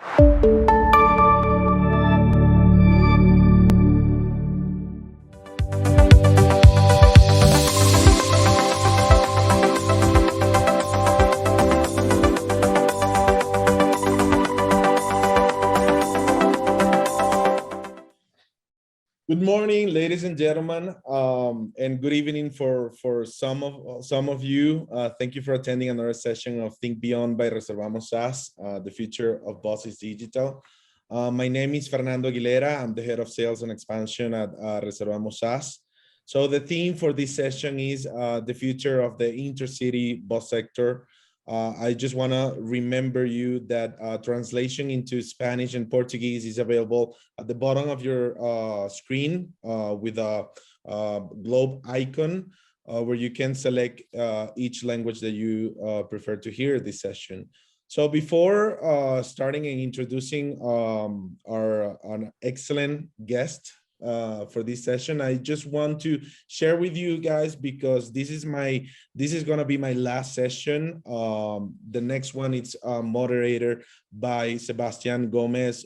Good morning, ladies and gentlemen, and good evening for some of you. Thank you for attending another session of Think Beyond by Reservamos SAS, the future of bus is digital. My name is Fernando Aguilera. I'm the head of sales and expansion at Reservamos SAS. So the theme for this session is the future of the intercity bus sector. I just want to remember you that translation into Spanish and Portuguese is available at the bottom of your screen with a globe icon where you can select each language that you prefer to hear this session. So before starting and introducing an excellent guest for this session, I just want to share with you guys, because this is going to be my last session. The next one is moderator by Sebastian Gomez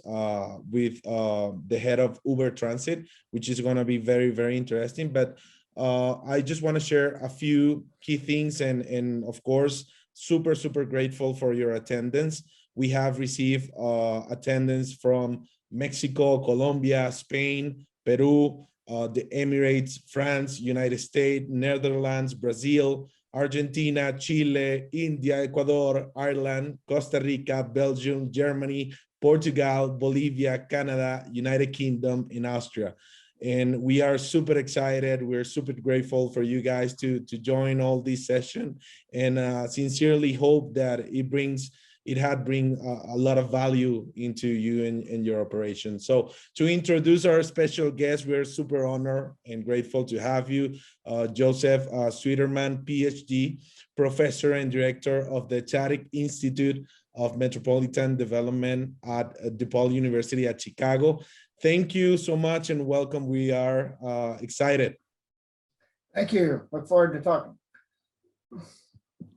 with the head of Uber Transit, which is going to be very, very interesting. But I just want to share a few key things, and of course, super grateful for your attendance. We have received attendance from Mexico, Colombia, Spain, Peru, the Emirates, France, United States, Netherlands, Brazil, Argentina, Chile, India, Ecuador, Ireland, Costa Rica, Belgium, Germany, Portugal, Bolivia, Canada, United Kingdom, and Austria. And we are super excited. We're super grateful for you guys to join all this session, and sincerely hope that it had bring a lot of value into you and your operation. So to introduce our special guest, we're super honored and grateful to have you, Joseph Schwieterman, PhD, professor and director of the CHADDICK Institute of Metropolitan Development at DePaul University at Chicago. Thank you so much and welcome. We are excited. Thank you. Look forward to talking.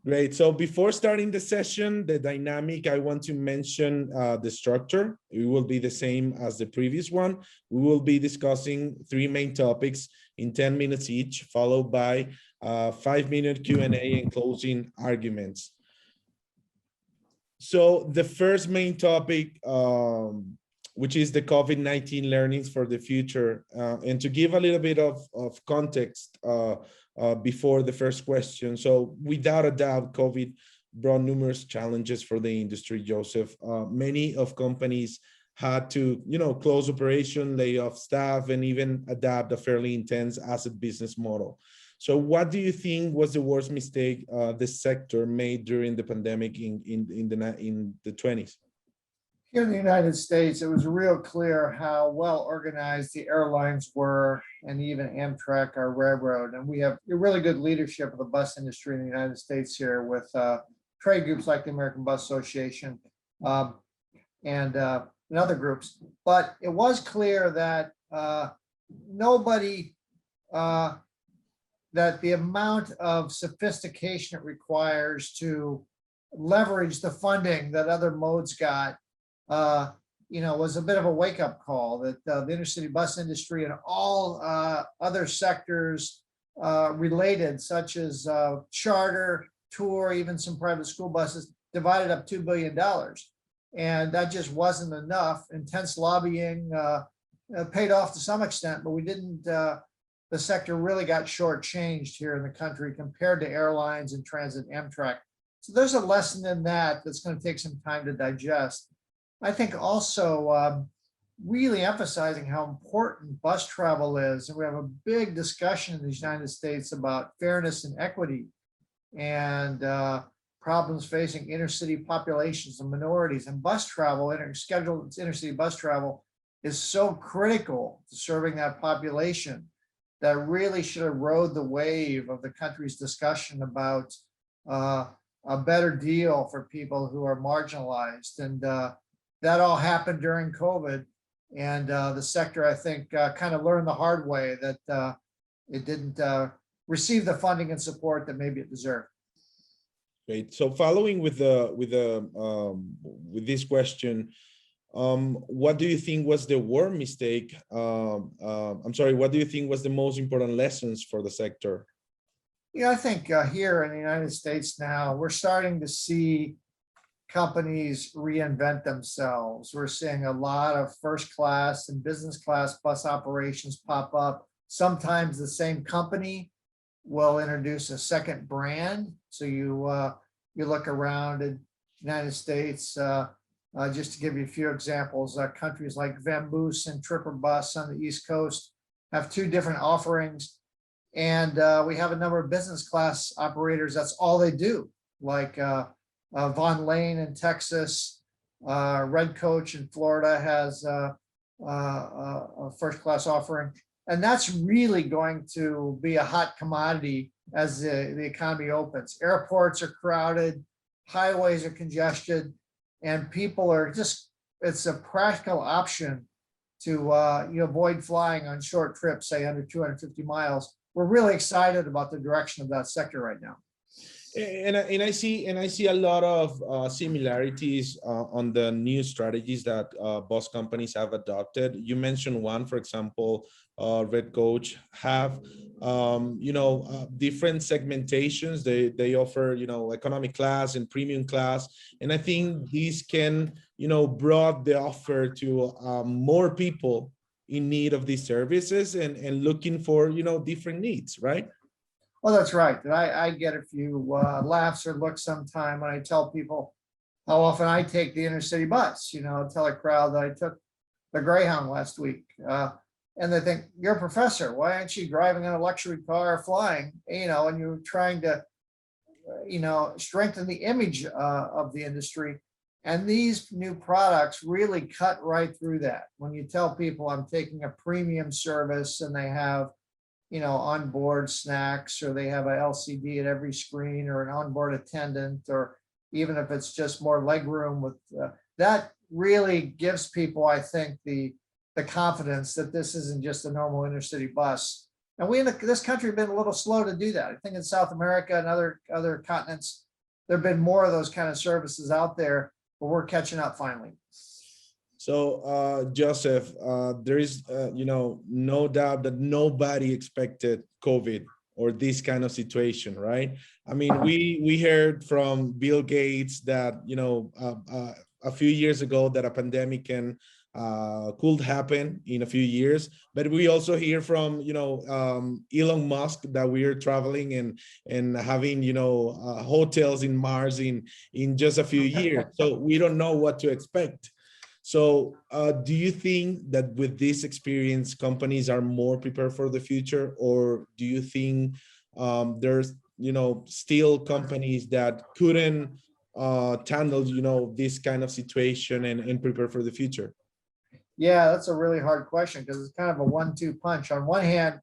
Great. So before starting the session, the dynamic, I want to mention the structure. It will be the same as the previous one. We will be discussing 3 main topics in 10 minutes each, followed by 5-minute Q&A and closing arguments. So the first main topic, which is the COVID-19 learnings for the future. And to give a little bit of context, before the first question. So without a doubt, COVID brought numerous challenges for the industry, Joseph. Many of companies had to, close operation, lay off staff, and even adapt a fairly intense asset business model. So what do you think was the worst mistake the sector made during the pandemic in the 20s? Here in the United States, it was real clear how well organized the airlines were, and even AMTRAK, our railroad. And we have really good leadership of the bus industry in the United States here with trade groups like the American Bus Association and other groups. But it was clear that that the amount of sophistication it requires to leverage the funding that other modes got was a bit of a wake-up call, that the intercity bus industry and all other sectors related, such as charter, tour, even some private school buses, divided up $2 billion. And that just wasn't enough. Intense lobbying paid off to some extent, but we didn't, the sector really got shortchanged here in the country compared to airlines and transit AMTRAK. So there's a lesson in that that's going to take some time to digest. I think also really emphasizing how important bus travel is. And we have a big discussion in the United States about fairness and equity and problems facing intercity populations and minorities. And bus travel, scheduled intercity bus travel, is so critical to serving that population that really should erode the wave of the country's discussion about a better deal for people who are marginalized. And that all happened during COVID. And the sector, I think, kind of learned the hard way that it didn't receive the funding and support that maybe it deserved. Great. So following with this question, what do you think was the worst mistake? I'm sorry, what do you think was the most important lessons for the sector? Yeah, I think here in the United States now, we're starting to see companies reinvent themselves. We're seeing a lot of first class and business class bus operations pop up. Sometimes the same company will introduce a second brand. So you look around in the United States, just to give you a few examples, countries like Vambus and Bus on the East Coast have two different offerings. And we have a number of business class operators, that's all they do, like Von Lane in Texas, Red Coach in Florida has a first class offering. And that's really going to be a hot commodity as the economy opens. Airports are crowded, highways are congested, and people are just, it's a practical option to avoid flying on short trips, say under 250 miles. We're really excited about the direction of that sector right now. And I see a lot of similarities on the new strategies that bus companies have adopted. You mentioned one, for example, Red Coach have different segmentations. They offer economic class and premium class, and I think these can broaden the offer to more people in need of these services and looking for different needs, right? Oh, that's right. I get a few laughs or looks sometime when I tell people how often I take the intercity bus. I'll tell a crowd that I took the Greyhound last week. And they think, you're a professor. Why aren't you driving in a luxury car or flying? And you're trying to, strengthen the image of the industry. And these new products really cut right through that. When you tell people I'm taking a premium service and they have onboard snacks, or they have a LCD at every screen, or an onboard attendant, or even if it's just more legroom with that really gives people, I think, the confidence that this isn't just a normal intercity bus. And we in this country have been a little slow to do that. I think in South America and other continents, there have been more of those kind of services out there, but we're catching up finally. So, Joseph, there is, no doubt that nobody expected COVID or this kind of situation, right? I mean, we heard from Bill Gates that, a few years ago that a pandemic could happen in a few years, but we also hear from, Elon Musk that we are traveling and having, hotels in Mars in just a few years. So we don't know what to expect. So do you think that with this experience, companies are more prepared for the future, or do you think there's, still companies that couldn't handle, this kind of situation and prepare for the future? Yeah, that's a really hard question because it's kind of a 1-2 punch. On one hand,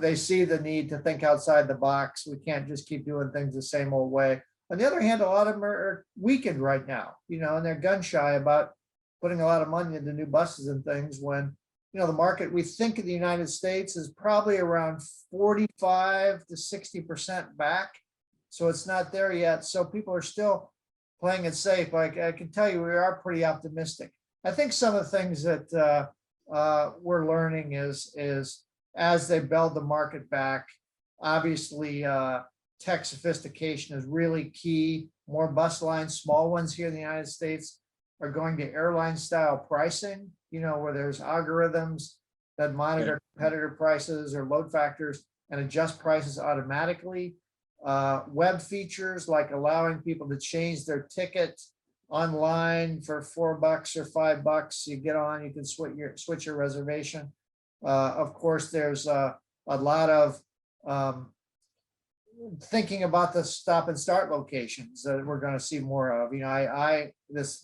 they see the need to think outside the box. We can't just keep doing things the same old way. On the other hand, a lot of them are weakened right now, and they're gun shy about putting a lot of money into new buses and things when, the market, we think in the United States is probably around 45 to 60% back. So it's not there yet. So people are still playing it safe. I can tell you, we are pretty optimistic. I think some of the things that we're learning is as they build the market back, obviously tech sophistication is really key. More bus lines, small ones here in the United States, are going to airline style pricing, where there's algorithms that monitor competitor prices or load factors and adjust prices automatically. Web features like allowing people to change their ticket online for $4 or $5. You get on, you can switch your reservation. Of course, there's a lot of thinking about the stop and start locations that we're going to see more of. The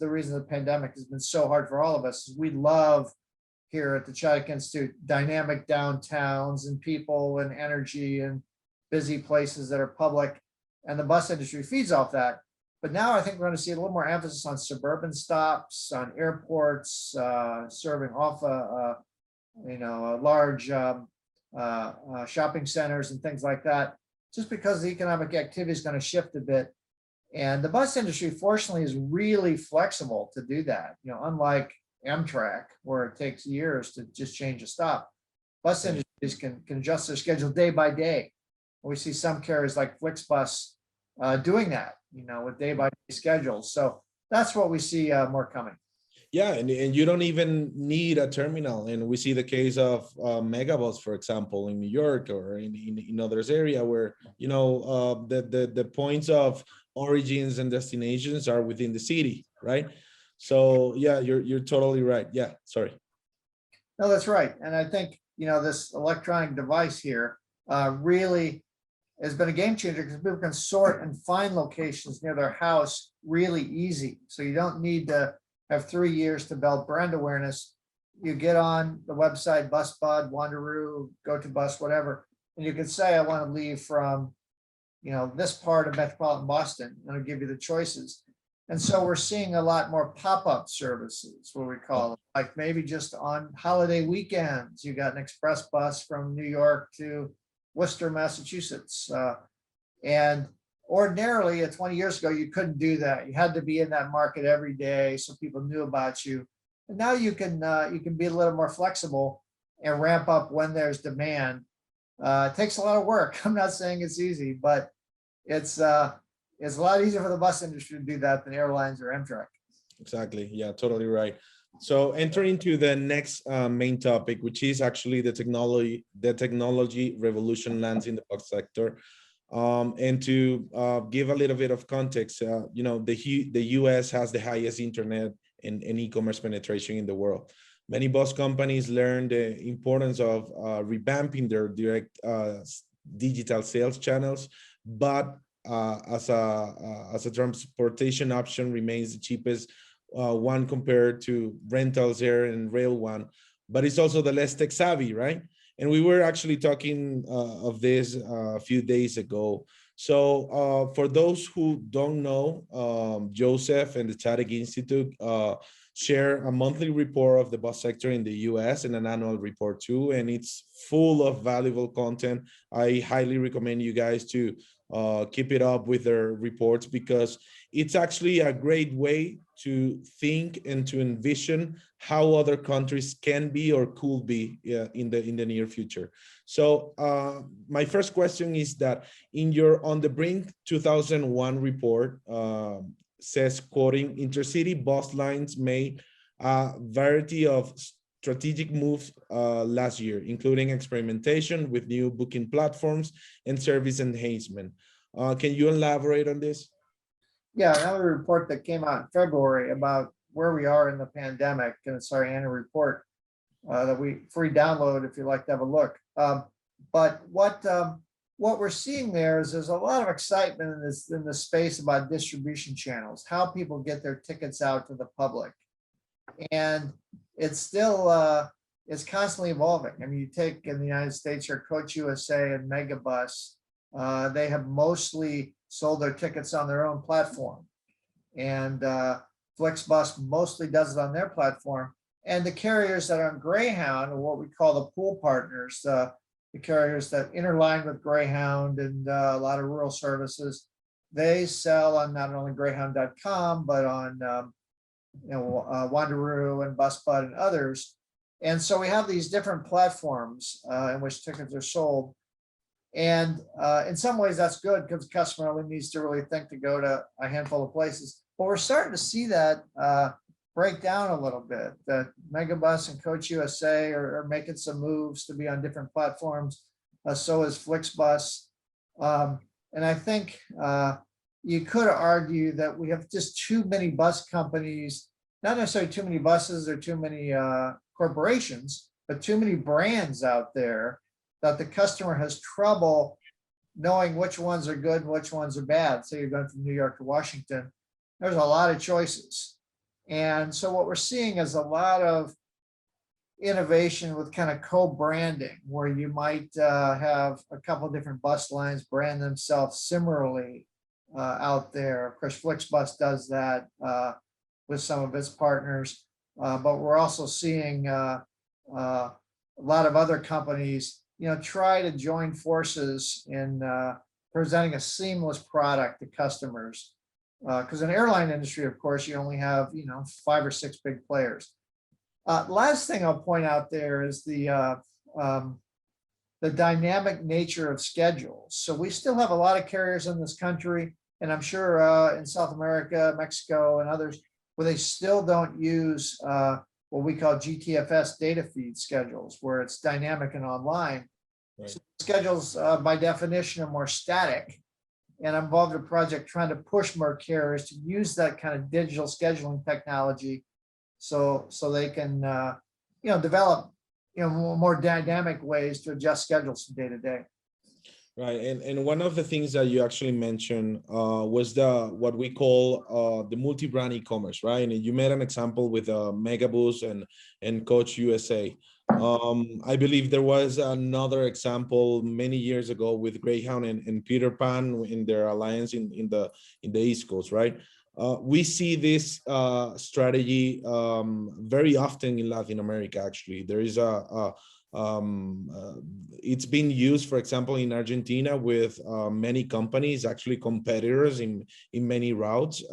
reason the pandemic has been so hard for all of us is we love here at the CHADDICK Institute dynamic downtowns and people and energy and busy places that are public, and the bus industry feeds off that. But now I think we're going to see a little more emphasis on suburban stops, on airports, serving off large shopping centers and things like that, just because the economic activity is going to shift a bit. And the bus industry, fortunately, is really flexible to do that. Unlike AMTRAK, where it takes years to just change a stop. Bus industries can adjust their schedule day by day. We see some carriers like Flixbus doing that, with day by day schedules. So that's what we see more coming. Yeah, and you don't even need a terminal. And we see the case of Megabus, for example, in New York or in others area where, the points of origins and destinations are within the city, right? So yeah, you're totally right. Yeah, sorry. No, that's right. And I think, this electronic device here really has been a game changer because people can sort and find locations near their house really easy. So you don't need to have 3 years to build brand awareness. You get on the website, BusBud, Wanderoo, GoToBus, whatever, and you can say, I want to leave from, this part of metropolitan Boston, and it'll give you the choices. And so we're seeing a lot more pop-up services, what we call it, like maybe just on holiday weekends, you got an express bus from New York to Worcester, Massachusetts. And ordinarily, 20 years ago, you couldn't do that. You had to be in that market every day so people knew about you. And now you can be a little more flexible and ramp up when there's demand. It takes a lot of work. I'm not saying it's easy, but it's a lot easier for the bus industry to do that than airlines or AMTRAK. Exactly. Yeah, totally right. So entering into the next main topic, which is actually the technology revolution lands in the bus sector. And to give a little bit of context, the US has the highest internet and e-commerce penetration in the world. Many bus companies learned the importance of revamping their direct digital sales channels, but as a transportation option remains the cheapest one compared to rentals, air and rail one, but it's also the less tech savvy, right? And we were actually talking of this a few days ago. So for those who don't know, Joseph and the CHADDICK Institute share a monthly report of the bus sector in the US and an annual report too. And it's full of valuable content. I highly recommend you guys to keep it up with their reports because it's actually a great way to think and to envision how other countries can be or could be in the near future. So my first question is that in your On the Brink 2001 report says, quoting, intercity bus lines made a variety of strategic moves last year, including experimentation with new booking platforms and service enhancement. Can you elaborate on this? Yeah, another report that came out in February about where we are in the pandemic, and it's our annual report that we free download if you'd like to have a look. But what we're seeing there is there's a lot of excitement in this space about distribution channels, how people get their tickets out to the public, and it's still it's constantly evolving. I mean, you take in the United States here, Coach USA and Megabus, they have mostly sold their tickets on their own platform, and Flixbus mostly does it on their platform. And the carriers that are on Greyhound, or what we call the pool partners, the carriers that interline with Greyhound and a lot of rural services, they sell on not only Greyhound.com but on Wanderoo and BusBud and others. And so we have these different platforms in which tickets are sold. And in some ways that's good because the customer only needs to really think to go to a handful of places. But we're starting to see that break down a little bit. That Megabus and Coach USA are making some moves to be on different platforms. So is Flixbus. And I think you could argue that we have just too many bus companies, not necessarily too many buses or too many corporations, but too many brands out there that the customer has trouble knowing which ones are good and which ones are bad. So you're going from New York to Washington, there's a lot of choices. And so what we're seeing is a lot of innovation with kind of co-branding, where you might have a couple of different bus lines brand themselves similarly out there. Of course, Flixbus does that with some of its partners, but we're also seeing a lot of other companies try to join forces in presenting a seamless product to customers. Because in the airline industry, of course, you only have 5 or 6 big players. Last thing I'll point out there is the dynamic nature of schedules. So we still have a lot of carriers in this country, and I'm sure in South America, Mexico, and others, where they still don't use what we call GTFS data feed schedules, where it's dynamic and online. Right. So schedules, by definition, are more static. And I'm involved in a project trying to push more carriers to use that kind of digital scheduling technology, so they can develop more dynamic ways to adjust schedules from day to day. Right, and one of the things that you actually mentioned was what we call the multi-brand e-commerce, right? And you made an example with Megabus and Coach USA. I believe there was another example many years ago with Greyhound and Peter Pan in their alliance in the East Coast, right? We see this strategy very often in Latin America. Actually, there is it's been used, for example, in Argentina with many companies, actually competitors in many routes.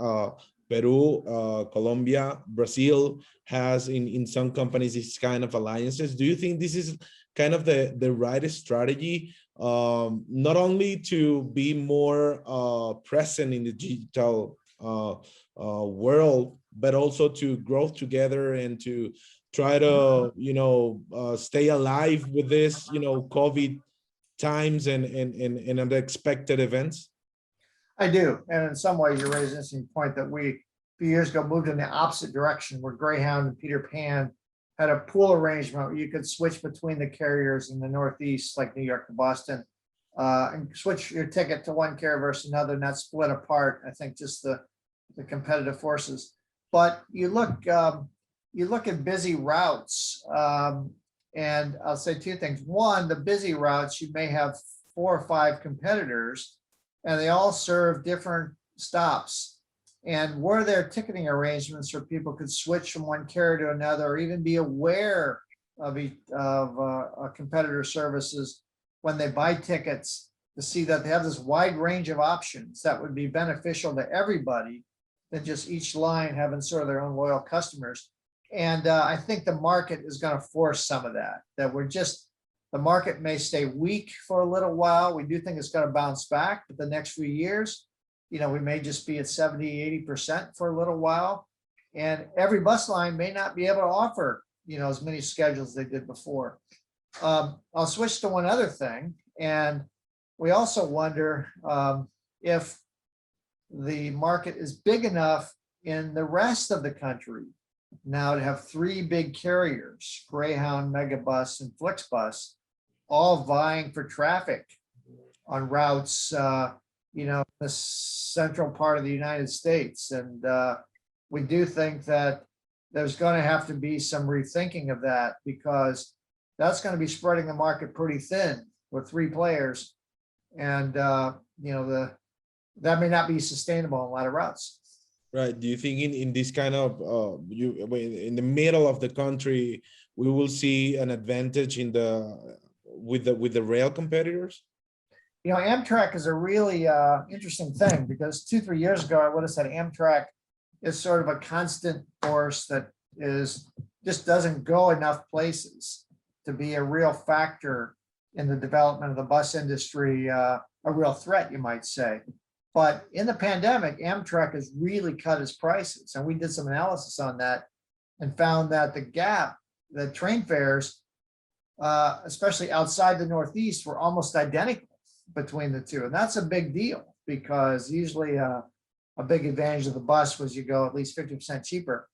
Peru, Colombia, Brazil has in some companies these kind of alliances. Do you think this is kind of the right strategy, not only to be more present in the digital world, but also to grow together and to try to stay alive with this COVID times and unexpected events? I do, and in some ways, you're raising an interesting point that we, a few years ago, moved in the opposite direction, where Greyhound and Peter Pan had a pool arrangement where you could switch between the carriers in the Northeast, like New York to Boston, and switch your ticket to one carrier versus another, not split apart. I think just the competitive forces. But you look at busy routes, and I'll say two things. One, the busy routes, you may have 4 or 5 competitors, and they all serve different stops. And were there ticketing arrangements where people could switch from one carrier to another, or even be aware of competitor services when they buy tickets, to see that they have this wide range of options that would be beneficial to everybody, than just each line having sort of their own loyal customers. And I think the market is going to force some of that, the market may stay weak for a little while. We do think it's going to bounce back, but the next few years, we may just be at 70–80% for a little while. And every bus line may not be able to offer, as many schedules as they did before. I'll switch to one other thing. And we also wonder if the market is big enough in the rest of the country now to have 3 big carriers, Greyhound, Megabus, and Flixbus, all vying for traffic on routes, the central part of the United States. And we do think that there's going to have to be some rethinking of that, because that's going to be spreading the market pretty thin with 3 players. And, that may not be sustainable on a lot of routes. Right. Do you think in this kind of in the middle of the country, we will see an advantage with the rail competitors? AMTRAK is a really interesting thing, because 2–3 years ago, I would have said AMTRAK is sort of a constant force that just doesn't go enough places to be a real factor in the development of the bus industry, a real threat, you might say. But in the pandemic, AMTRAK has really cut its prices. And we did some analysis on that and found that the train fares, especially outside the Northeast, were almost identical between the two. And that's a big deal, because usually a big advantage of the bus was you go at least 50% cheaper.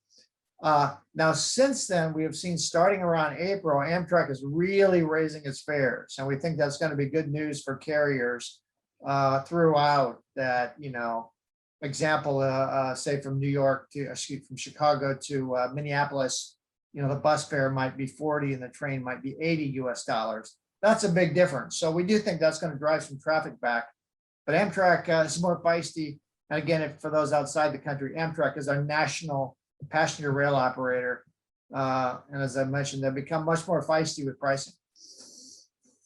Now, since then, we have seen, starting around April, AMTRAK is really raising its fares. And we think that's going to be good news for carriers throughout that, example, say from from Chicago to Minneapolis, the bus fare might be 40 and the train might be $80. That's a big difference. So we do think that's going to drive some traffic back. But AMTRAK is more feisty. And again, for those outside the country, AMTRAK is our national passenger rail operator. And as I mentioned, they've become much more feisty with pricing.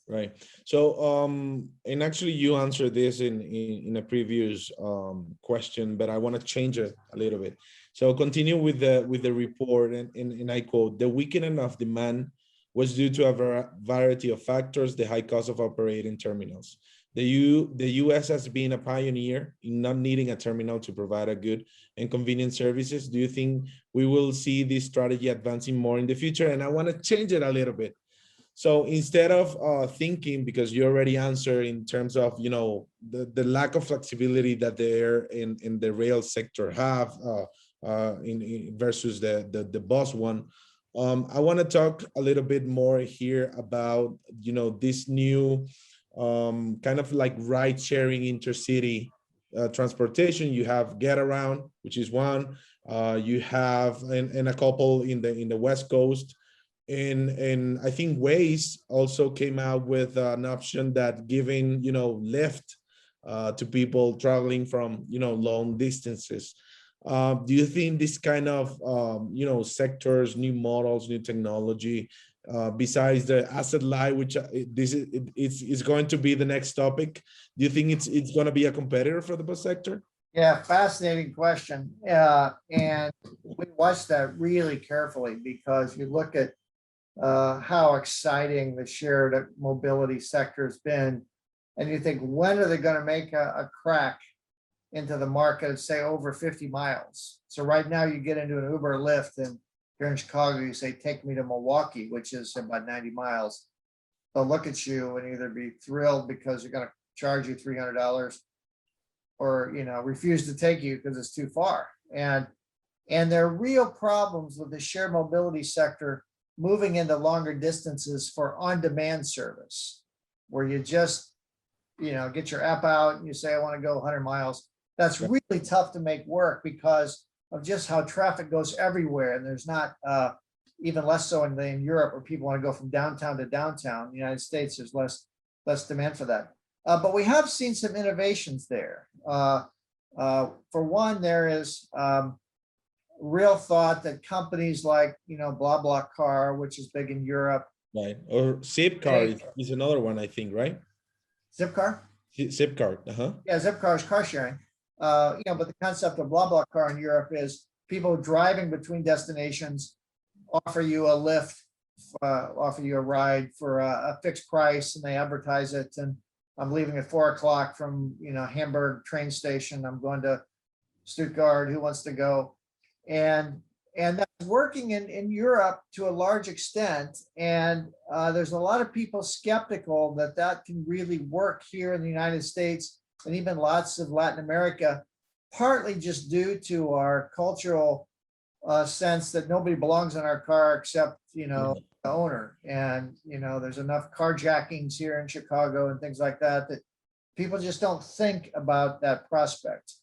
Right. So, and actually you answered this in a previous question, but I want to change it a little bit. So continue with the report, and I quote: "The weakening of demand was due to a variety of factors, the high cost of operating terminals. The US has been a pioneer in not needing a terminal to provide a good and convenient services. Do you think we will see this strategy advancing more in the future?" And I want to change it a little bit. So instead of thinking, because you already answered in terms of, you know, the lack of flexibility that the air in the rail sector have in versus the bus one, I want to talk a little bit more here about, you know, this new kind of like ride sharing intercity transportation. You have Get Around, which is one. You have and a couple in the West Coast. And I think Waze also came out with an option that giving, you know, lift to people traveling from, you know, long distances. Do you think this kind of, you know, sectors, new models, new technology, besides the asset light, which it's going to be the next topic, do you think it's going to be a competitor for the bus sector? Yeah, fascinating question. And we watched that really carefully because you look at how exciting the shared mobility sector has been. And you think, when are they going to make a crack into the market of, say, over 50 miles? So right now you get into an Uber or Lyft, and here in Chicago, you say, take me to Milwaukee, which is about 90 miles. They'll look at you and either be thrilled because you're going to charge you $300 or, you know, refuse to take you because it's too far. And there are real problems with the shared mobility sector moving into longer distances for on-demand service, where you just, you know, get your app out and you say, I want to go 100 miles. That's really tough to make work because of just how traffic goes everywhere. And there's not, even less so in Europe, where people want to go from downtown to downtown. In the United States, there's less demand for that. But we have seen some innovations there. For one, there is real thought that companies like, you know, Blablacar, which is big in Europe. Right. Or Zipcar is another one, I think, right? Zipcar? Zipcar, Yeah, Zipcar is car sharing. You know, but the concept of Blablacar in Europe is people driving between destinations offer you a lift, offer you a ride for a fixed price, and they advertise it. And I'm leaving at 4 o'clock from, you know, Hamburg train station. I'm going to Stuttgart. Who wants to go? And that's working in Europe to a large extent. And there's a lot of people skeptical that can really work here in the United States and even lots of Latin America, partly just due to our cultural sense that nobody belongs in our car except, you know, the owner. And, you know, there's enough carjackings here in Chicago and things like that, that people just don't think about that prospect.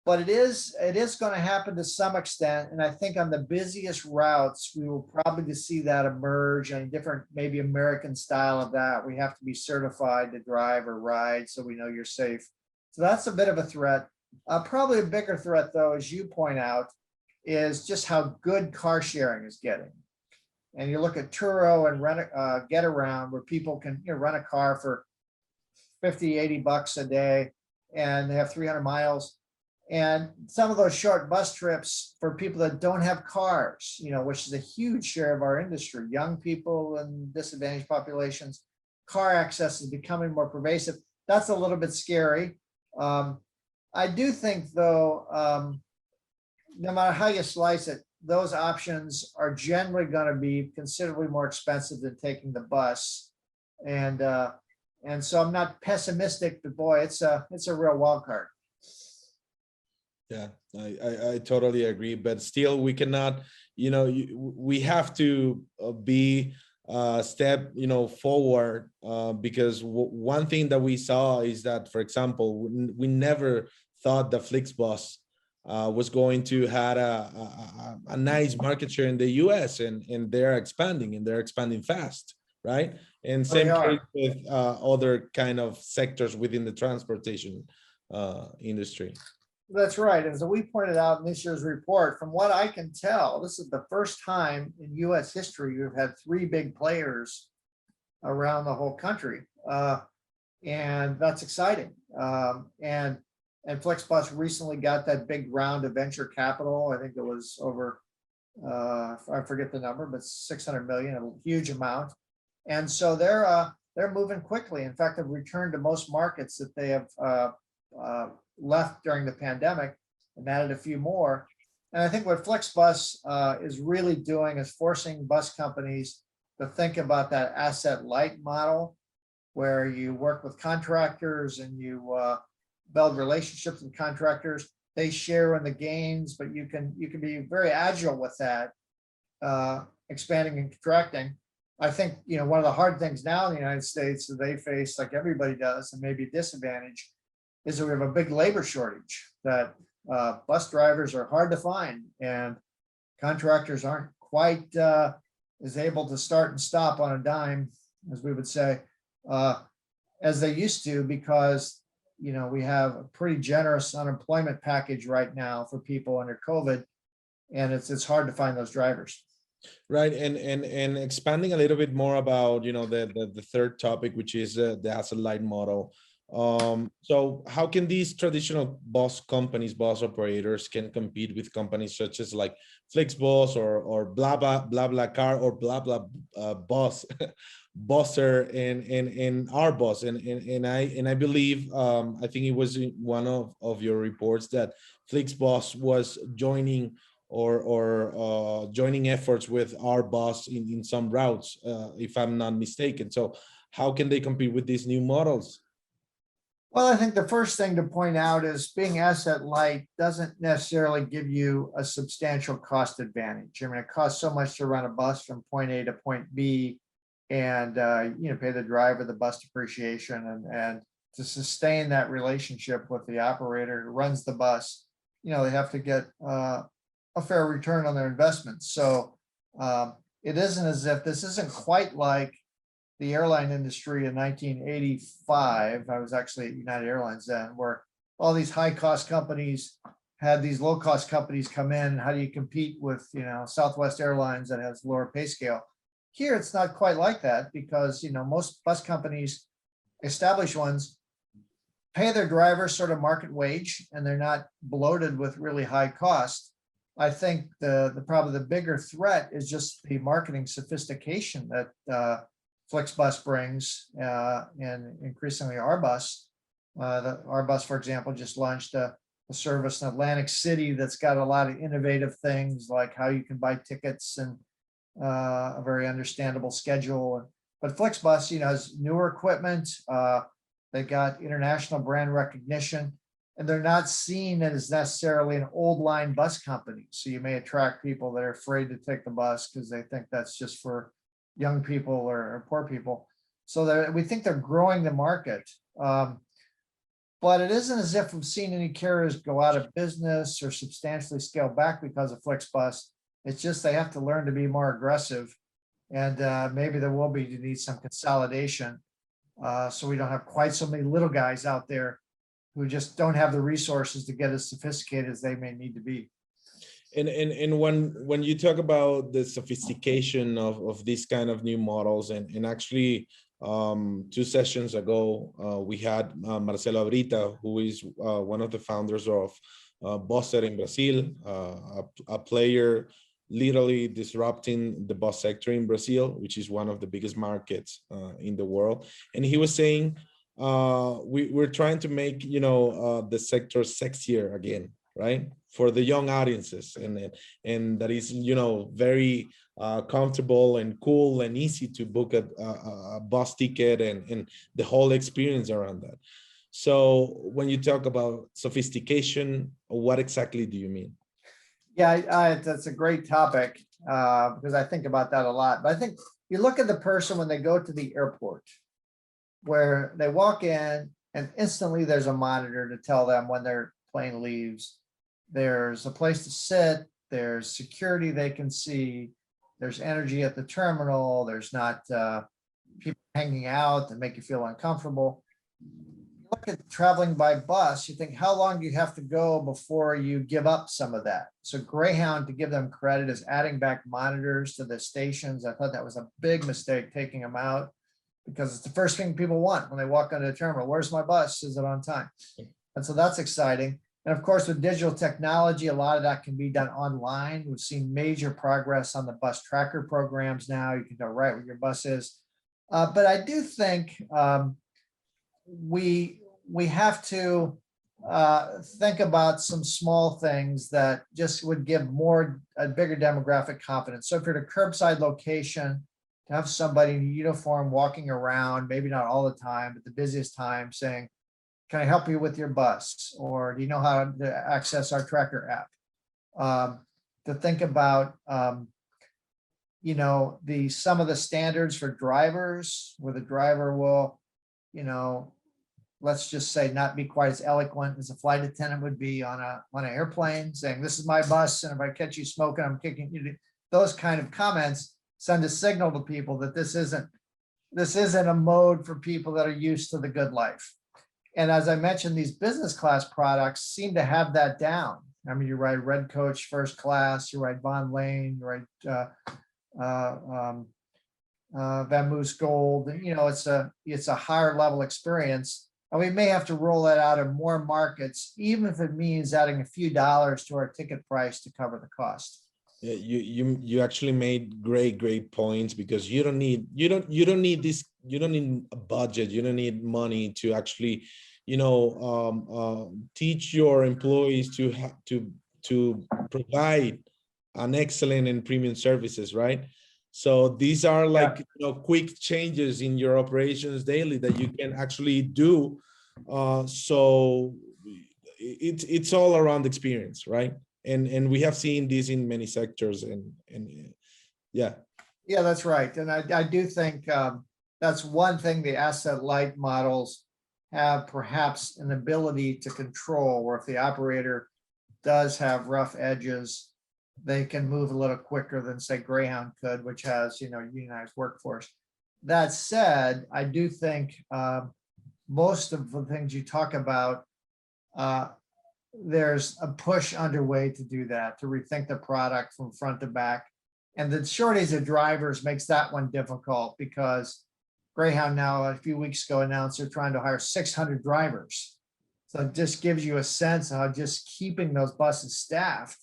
But it is going to happen to some extent. And I think on the busiest routes, we will probably see that emerge on different, maybe American style of that. We have to be certified to drive or ride, so we know you're safe. So that's a bit of a threat. Probably a bigger threat, though, as you point out, is just how good car sharing is getting. And you look at Turo and Get Around, where people can, you know, rent a car for $50-$80 a day, and they have 300 miles. And some of those short bus trips for people that don't have cars, you know, which is a huge share of our industry, young people and disadvantaged populations, car access is becoming more pervasive. That's a little bit scary. I do think, though, no matter how you slice it, those options are generally going to be considerably more expensive than taking the bus. And so I'm not pessimistic, but boy, it's a real wild card. Yeah, I totally agree, but still we cannot, you know, we have to be step, you know, forward, because one thing that we saw is that, for example, we never thought that Flixbus was going to have a nice market share in the US, and they're expanding fast, right? And same case with other kind of sectors within the transportation industry. That's right. As we pointed out in this year's report, from what I can tell, this is the first time in US history you've had 3 big players around the whole country. And that's exciting. And And Flixbus recently got that big round of venture capital. I think it was over, I forget the number, but 600 million, a huge amount. And so they're moving quickly. In fact, they've returned to most markets that they have left during the pandemic and added a few more. And I think what Flixbus is really doing is forcing bus companies to think about that asset light model, where you work with contractors and you build relationships with contractors. They share in the gains, but you can be very agile with that, expanding and contracting. I think, you know, one of the hard things now in the United States that they face, like everybody does, and maybe a disadvantage, is that we have a big labor shortage, that bus drivers are hard to find, and contractors aren't quite as able to start and stop on a dime, as we would say, as they used to, because, you know, we have a pretty generous unemployment package right now for people under COVID, and it's hard to find those drivers. Right, and expanding a little bit more about, you know, the third topic, which is the asset light model. So how can these traditional bus companies, bus operators, can compete with companies such as like Flixbus or Blablacar or Bus Busser and Ourbus, and I believe I think it was in one of your reports that Flixbus was joining or joining efforts with Ourbus in some routes, if I'm not mistaken. So how can they compete with these new models? Well, I think the first thing to point out is being asset light doesn't necessarily give you a substantial cost advantage. I mean, it costs so much to run a bus from point A to point B, and you know, pay the driver the bus depreciation, and to sustain that relationship with the operator who runs the bus, you know, they have to get a fair return on their investments. So it isn't as if this isn't quite like the airline industry in 1985. I was actually at United Airlines then, where all these high cost companies had these low cost companies come in. How do you compete with, you know, Southwest Airlines that has lower pay scale? Here, it's not quite like that, because, you know, most bus companies, established ones, pay their drivers sort of market wage, and they're not bloated with really high cost. I think probably the bigger threat is just the marketing sophistication that Flixbus brings, and increasingly Ourbus. Ourbus, for example, just launched a service in Atlantic City that's got a lot of innovative things, like how you can buy tickets and a very understandable schedule. But Flixbus, you know, has newer equipment. They got international brand recognition, and they're not seen as necessarily an old line bus company. So you may attract people that are afraid to take the bus because they think that's just for young people or poor people. So we think they're growing the market. But it isn't as if we've seen any carriers go out of business or substantially scale back because of Flixbus. It's just they have to learn to be more aggressive, and maybe there will be to need some consolidation, so we don't have quite so many little guys out there who just don't have the resources to get as sophisticated as they may need to be. And when you talk about the sophistication of these kind of new models, and actually 2 sessions ago we had Marcelo Abrita, who is one of the founders of Busser in Brazil, a player literally disrupting the bus sector in Brazil, which is one of the biggest markets in the world. And he was saying, we're trying to make, you know, the sector sexier again, right, for the young audiences, and that is, you know, very comfortable and cool and easy to book a bus ticket and the whole experience around that. So when you talk about sophistication, what exactly do you mean? Yeah, that's a great topic, because I think about that a lot. But I think you look at the person when they go to the airport, where they walk in and instantly there's a monitor to tell them when their plane leaves. There's a place to sit, there's security they can see, there's energy at the terminal, there's not people hanging out that make you feel uncomfortable. Look at traveling by bus, you think, how long do you have to go before you give up some of that? So Greyhound, to give them credit, is adding back monitors to the stations. I thought that was a big mistake, taking them out, because it's the first thing people want when they walk onto the terminal. Where's my bus? Is it on time? And so that's exciting. And of course, with digital technology, a lot of that can be done online. We've seen major progress on the bus tracker programs now. You can go right where your bus is. But I do think we have to think about some small things that just would give a bigger demographic confidence. So if you're at a curbside location, to have somebody in uniform walking around, maybe not all the time, but the busiest time, saying, can I help you with your bus? Or do you know how to access our tracker app? To think about, you know, some of the standards for drivers, where the driver will, you know, let's just say not be quite as eloquent as a flight attendant would be on an airplane, saying, this is my bus, and if I catch you smoking, I'm kicking you. Those kind of comments send a signal to people that this isn't a mode for people that are used to the good life. And as I mentioned, these business class products seem to have that down. I mean, you ride Red Coach first class, you ride Von Lane, you ride Vamoose Gold. You know, it's a higher level experience. And we may have to roll that out in more markets, even if it means adding a few dollars to our ticket price to cover the cost. Yeah, you actually made great points, because you don't need a budget, you don't need money to actually, you know, teach your employees to provide an excellent and premium services, right? So these are like, you know, quick changes in your operations daily that you can actually do. So it's all around experience, right? And we have seen this in many sectors, and yeah. Yeah, that's right. And I do think that's one thing the asset light models have perhaps an ability to control, where if the operator does have rough edges, they can move a little quicker than, say, Greyhound could, which has, you know, unionized workforce. That said, I do think most of the things you talk about, there's a push underway to do that, to rethink the product from front to back. And the shortage of drivers makes that one difficult, because Greyhound now, a few weeks ago, announced they're trying to hire 600 drivers. So it just gives you a sense of how just keeping those buses staffed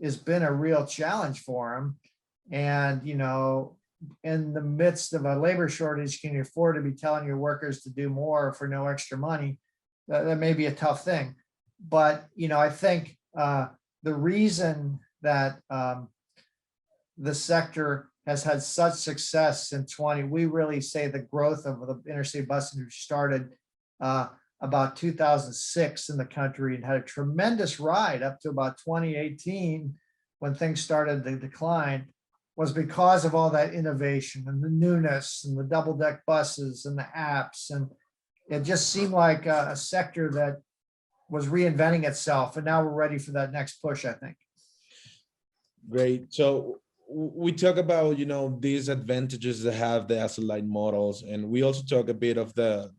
has been a real challenge for them. And, you know, in the midst of a labor shortage, can you afford to be telling your workers to do more for no extra money? That may be a tough thing. But, you know, I think the reason that the sector has had such success in we really say the growth of the interstate bus industry started about 2006 in the country, and had a tremendous ride up to about 2018, when things started to decline, was because of all that innovation and the newness and the double deck buses and the apps. And it just seemed like a sector that was reinventing itself. And now we're ready for that next push, I think. Great. So we talk about, you know, these advantages that have the asset light models, and we also talk a bit of the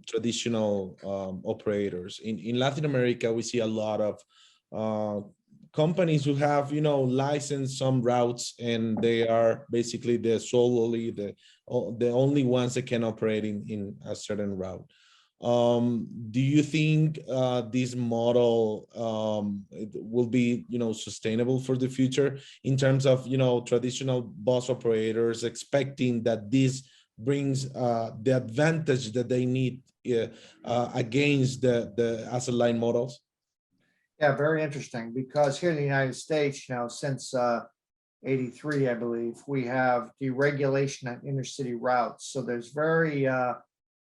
traditional operators. In Latin America, we see a lot of companies who have, you know, licensed some routes, and they are basically the only ones that can operate in a certain route. Do you think this model it will be, you know, sustainable for the future, in terms of, you know, traditional bus operators expecting that this brings the advantage that they need against the asset light models? Yeah, very interesting, because here in the United States, you know, since 83, I believe, we have deregulation on intercity routes. So there's very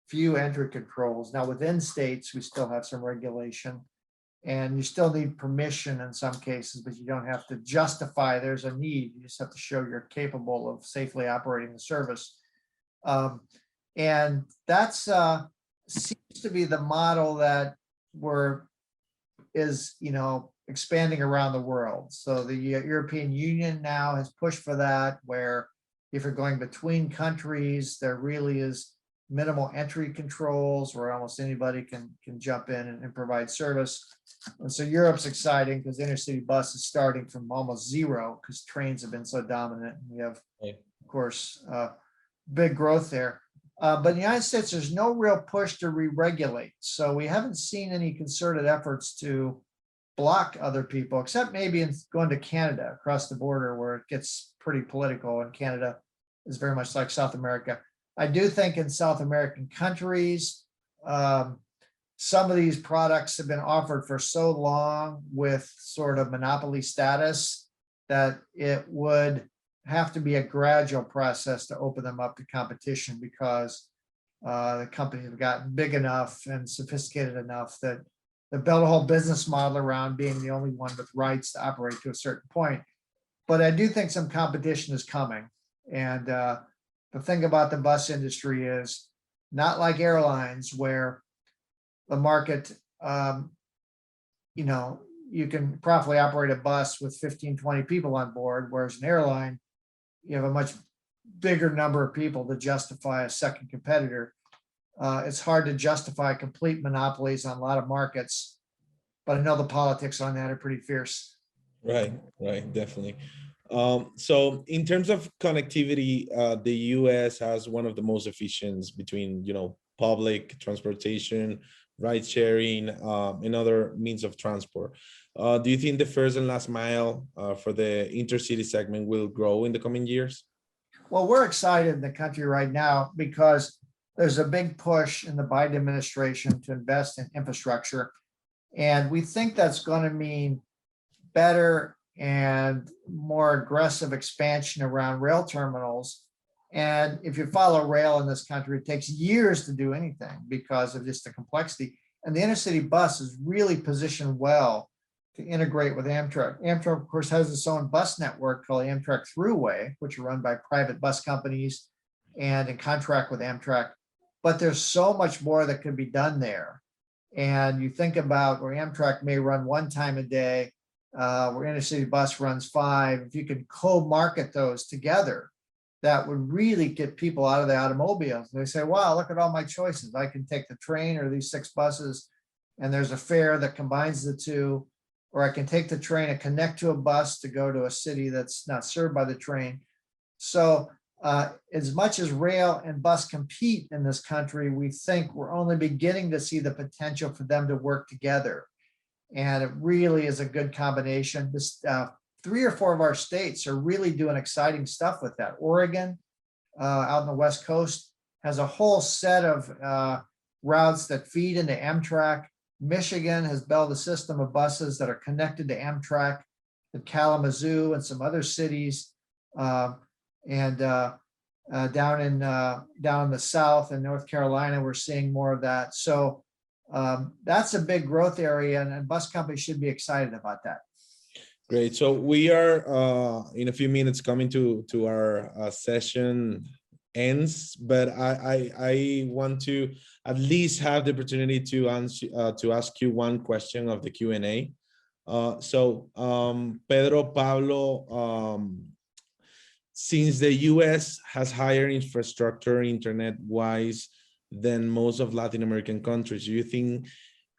few entry controls. Now within states, we still have some regulation, and you still need permission in some cases, but you don't have to justify there's a need. You just have to show you're capable of safely operating the service. And that's seems to be the model that is, you know, expanding around the world. So the European Union now has pushed for that, where if you're going between countries, there really is minimal entry controls, where almost anybody can jump in and provide service. And so Europe's exciting, because intercity bus is starting from almost zero, because trains have been so dominant. We have, of course, big growth there. But in the United States, there's no real push to re-regulate. So we haven't seen any concerted efforts to block other people, except maybe in going to Canada across the border where it gets pretty political, and Canada is very much like South America. I do think in South American countries, some of these products have been offered for so long with sort of monopoly status that it would have to be a gradual process to open them up to competition, because the companies have gotten big enough and sophisticated enough that they built a whole business model around being the only one with rights to operate to a certain point. But I do think some competition is coming. And the thing about the bus industry is not like airlines, where the market, you know, you can profitably operate a bus with 15, 20 people on board, whereas an airline, you have a much bigger number of people to justify a second competitor. It's hard to justify complete monopolies on a lot of markets, but I know the politics on that are pretty fierce. Right, definitely. So in terms of connectivity, the US has one of the most efficient between, public transportation, ride sharing, and other means of transport. Do you think the first and last mile for the intercity segment will grow in the coming years? Well, we're excited in the country right now because there's a big push in the Biden administration to invest in infrastructure. And we think that's going to mean better and more aggressive expansion around rail terminals. And if you follow rail in this country, it takes years to do anything because of just the complexity. And the intercity bus is really positioned well to integrate with AMTRAK. AMTRAK, of course, has its own bus network called AMTRAK Thruway, which are run by private bus companies and in contract with AMTRAK. But there's so much more that could be done there. And you think about where AMTRAK may run one time a day, where intercity bus runs 5. If you could co-market those together, that would really get people out of the automobiles. They say, wow, look at all my choices. I can take the train or these 6 buses, and there's a fare that combines the two, or I can take the train and connect to a bus to go to a city that's not served by the train. So as much as rail and bus compete in this country, we think we're only beginning to see the potential for them to work together. And it really is a good combination. This 3 or 4 of our states are really doing exciting stuff with that. Oregon, out on the West Coast, has a whole set of routes that feed into AMTRAK. Michigan has built a system of buses that are connected to AMTRAK in Kalamazoo and some other cities. Down in the South and North Carolina, we're seeing more of that. So that's a big growth area, and bus companies should be excited about that. Great. So we are in a few minutes coming to our session ends, but I want to at least have the opportunity to answer to ask you one question of the Q&A. Pedro, Pablo, since the US has higher infrastructure internet-wise than most of Latin American countries, do you think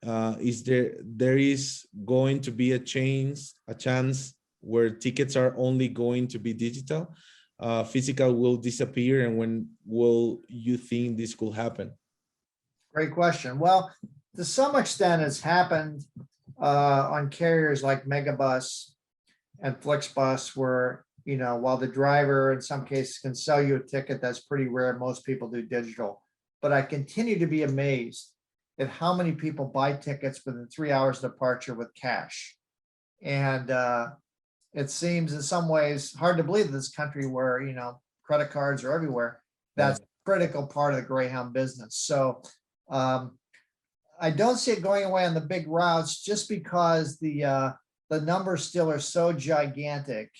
there is going to be a chance where tickets are only going to be digital? Physical will disappear, and when will you think this could happen? Great question. Well, to some extent, it's happened on carriers like Megabus and Flixbus, where while the driver in some cases can sell you a ticket, that's pretty rare. Most people do digital. But I continue to be amazed at how many people buy tickets within 3 hours departure with cash. And it seems in some ways hard to believe this country where, credit cards are everywhere. That's a critical part of the Greyhound business. So I don't see it going away on the big routes, just because the numbers still are so gigantic.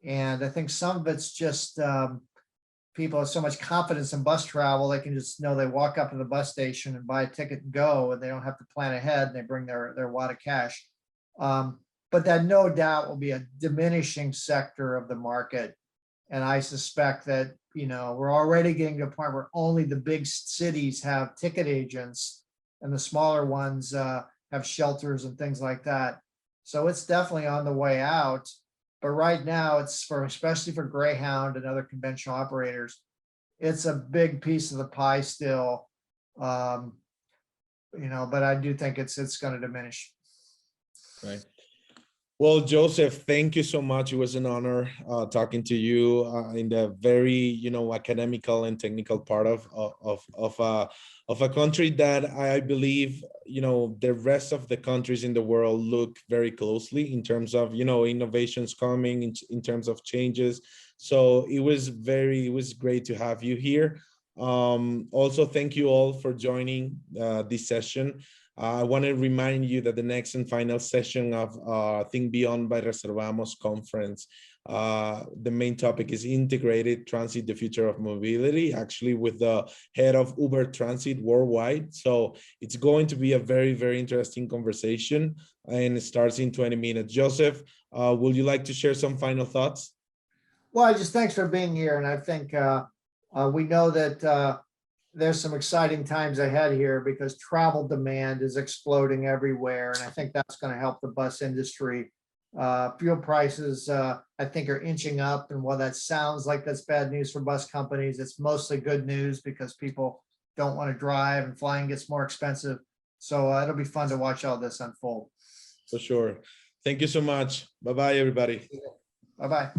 And I think some of it's just people have so much confidence in bus travel, they can just know they walk up to the bus station and buy a ticket and go, and they don't have to plan ahead, and they bring their wad of cash. But that no doubt will be a diminishing sector of the market. And I suspect that, we're already getting to a point where only the big cities have ticket agents and the smaller ones have shelters and things like that. So it's definitely on the way out. But right now, it's especially for Greyhound and other conventional operators, it's a big piece of the pie still. But I do think it's going to diminish. Right. Well, Joseph, thank you so much. It was an honor talking to you in the very, academical and technical part of a country that I believe, the rest of the countries in the world look very closely in terms of, innovations coming in terms of changes. So it was great to have you here. Also, thank you all for joining this session. I want to remind you that the next and final session of Think Beyond by Reservamos conference, the main topic is integrated transit, the future of mobility, actually with the head of Uber Transit worldwide. So it's going to be a very, very interesting conversation, and it starts in 20 minutes. Joseph, would you like to share some final thoughts? Well, just thanks for being here. And I think we know that there's some exciting times ahead here because travel demand is exploding everywhere. And I think that's going to help the bus industry. Fuel prices, I think, are inching up. And while that sounds like that's bad news for bus companies, it's mostly good news because people don't want to drive and flying gets more expensive. So it'll be fun to watch all this unfold. For sure. Thank you so much. Bye-bye, everybody. Bye-bye.